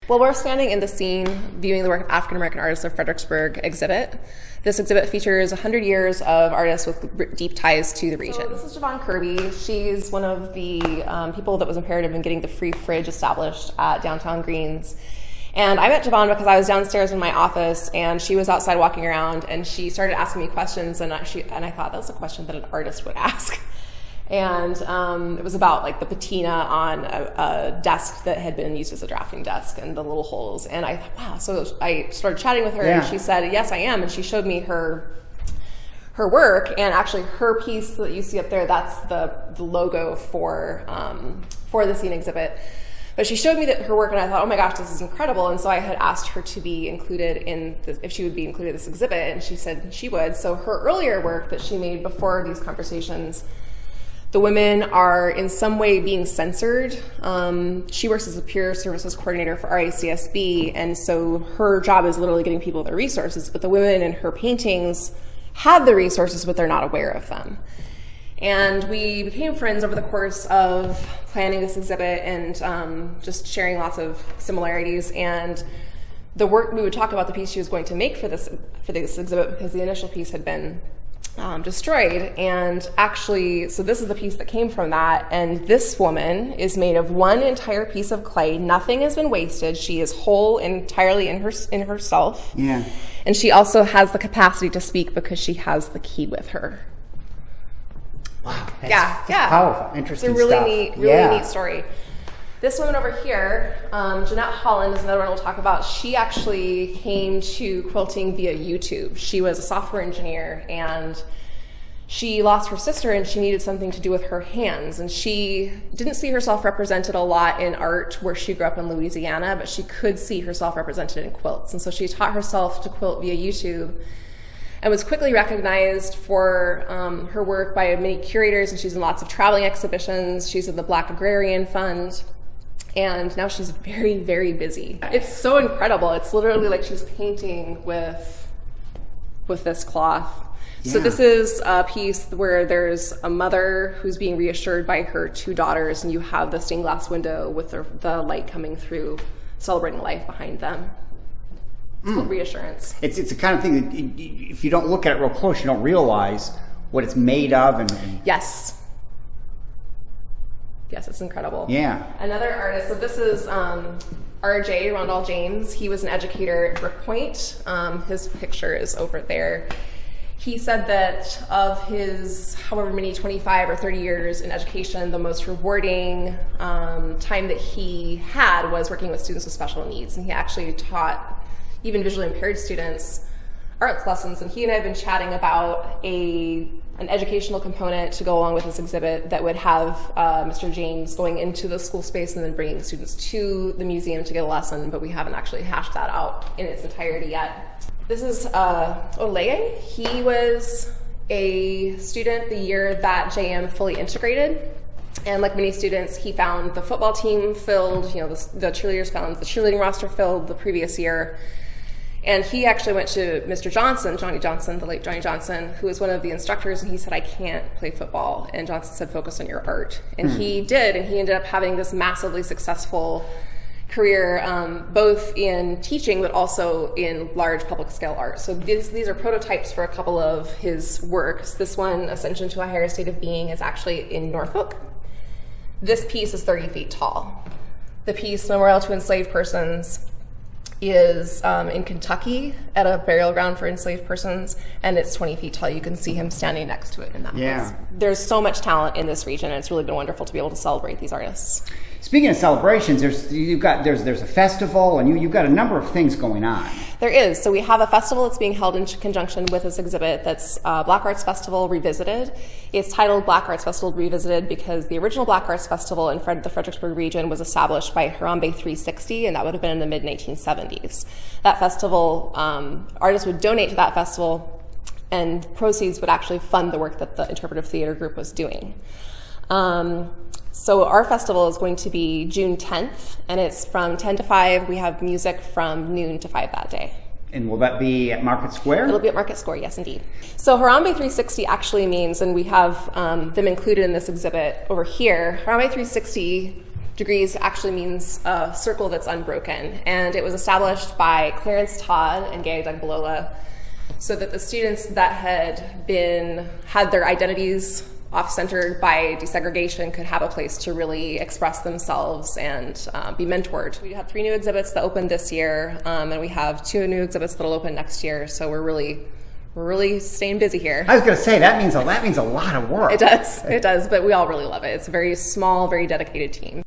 Well, we're standing in the scene viewing the work of African-American artists of Fredericksburg exhibit. This exhibit features 100 years of artists with deep ties to the region. So this is Javon Kirby. She's one of the people that was imperative in getting the free fridge established at downtown Greens. And I met Javon because I was downstairs in my office and she was outside walking around and she started asking me questions and I thought that was a question that an artist would ask. And it was about like the patina on a desk that had been used as a drafting desk and the little holes. And I thought, wow. So I started chatting with her and she said, yes, I am. And she showed me her work, and actually her piece that you see up there, that's the logo for the scene exhibit. But she showed me her work and I thought, oh my gosh, this is incredible. And so I had asked her to be included if she would be included in this exhibit, and she said she would. So her earlier work that she made before these conversations, the women are in some way being censored. She works as a peer services coordinator for RACSB, and so her job is literally getting people their resources, but the women in her paintings have the resources, but they're not aware of them. And we became friends over the course of planning this exhibit and just sharing lots of similarities. And the work, we would talk about the piece she was going to make for this exhibit because the initial piece had been destroyed. And actually, so this is the piece that came from that. And this woman is made of one entire piece of clay. Nothing has been wasted. She is whole entirely in herself. Yeah. And she also has the capacity to speak because she has the key with her. Wow. That's powerful, interesting stuff. It's a really neat neat story. This woman over here, Jeanette Holland, is another one we'll talk about. She actually came to quilting via YouTube. She was a software engineer and she lost her sister and she needed something to do with her hands. And she didn't see herself represented a lot in art where she grew up in Louisiana, but she could see herself represented in quilts. And so she taught herself to quilt via YouTube and was quickly recognized for her work by many curators, and she's in lots of traveling exhibitions. She's in the Black Agrarian Fund. And now she's very, very busy. It's so incredible. It's literally like she's painting with this cloth. Yeah. So this is a piece where there's a mother who's being reassured by her two daughters, and you have the stained glass window with the light coming through, celebrating life behind them. It's called reassurance. It's the kind of thing that if you don't look at it real close, you don't realize what it's made of. Yes. Yes, it's incredible. Yeah. Another artist, so this is R.J. Rondell James. He was an educator at Brook Point. His picture is over there. He said that of his however many 25 or 30 years in education, the most rewarding time that he had was working with students with special needs. And he actually taught even visually impaired students arts lessons. And he and I have been chatting about an educational component to go along with this exhibit that would have Mr. James going into the school space and then bringing students to the museum to get a lesson, but we haven't actually hashed that out in its entirety yet. This is Oleye. He was a student the year that JM fully integrated. And like many students, he found the football team filled, the cheerleaders found the cheerleading roster filled the previous year. And he actually went to Mr. Johnson, Johnny Johnson, the late Johnny Johnson, who was one of the instructors, and he said, I can't play football. And Johnson said, focus on your art. And he did, and he ended up having this massively successful career, both in teaching, but also in large public scale art. So these are prototypes for a couple of his works. This one, Ascension to a Higher State of Being, is actually in Norfolk. This piece is 30 feet tall. The piece, Memorial to Enslaved Persons, is in Kentucky at a burial ground for enslaved persons, and it's 20 feet tall. You can see him standing next to it in that place. There's so much talent in this region, and it's really been wonderful to be able to celebrate these artists. Speaking of celebrations, there's a festival, and you've got a number of things going on. There is. So we have a festival that's being held in conjunction with this exhibit that's Black Arts Festival Revisited. It's titled Black Arts Festival Revisited because the original Black Arts Festival in the Fredericksburg region was established by Harlem 360, and that would have been in the mid-1970s. That festival, artists would donate to that festival, and proceeds would actually fund the work that the interpretive theater group was doing. So our festival is going to be June 10th, and it's from 10 to 5. We have music from noon to 5 that day. And will that be at Market Square? It'll be at Market Square, yes, indeed. So Harambe 360 actually means, and we have them included in this exhibit over here, Harambe 360 degrees actually means a circle that's unbroken. And it was established by Clarence Todd and Gay Adegbalola so that the students that had their identities off-centered by desegregation could have a place to really express themselves and be mentored. We have 3 new exhibits that opened this year, and we have 2 new exhibits that'll open next year. So we're really staying busy here. I was going to say that means a lot of work. It does, but we all really love it. It's a very small, very dedicated team.